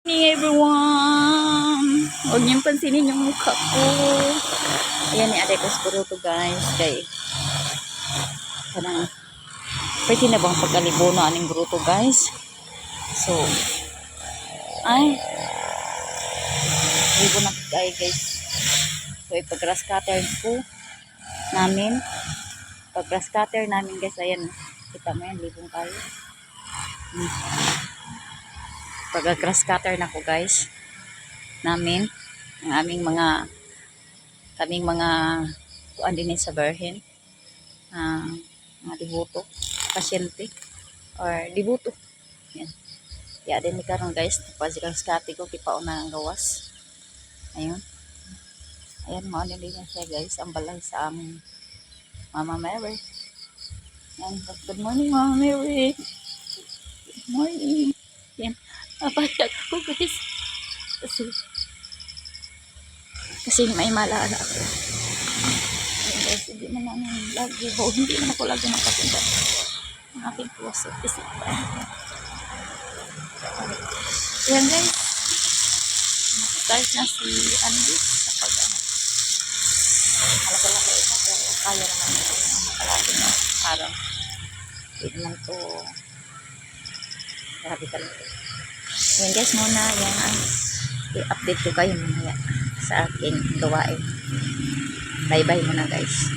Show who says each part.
Speaker 1: Hey everyone! Huwag niyong pansinin yung mukha ko. Ayan ni Ate Kosporo to guys. Kay kanang pwede na bang pagkalibono aning bruto guys. So ay libo na kay guys. So ipag-grass cutter ko namin. Pag-grass cutter namin guys. Ayan. Kita mo yan. Libong tayo. Pag-grass cutter na ko guys namin ang aming mga kuan din sa Berhen mga dibuto pasyente or dibuto yan ya din ni karon guys pag-grass cutter ko kipao na ang gawas ayun mo din siya guys ang balay sa aming Mama Mary. Yan, good morning Mama Mary. Good morning. Yan, napayag ko guys. Kasi may maalala ako. Yan guys, hindi man namin lagi. Hindi man ako lagi nakapunta. Ang aking puso. Yan guys. Nakastart na si Andy sa pag-ano. Malaki-laki ito pero kaya naman ito ng makalaki na araw. Hindi naman ito grabe talaga. Yan guys muna yan ang i-update ko kayo mamaya sa aking gawain. Bye bye muna guys.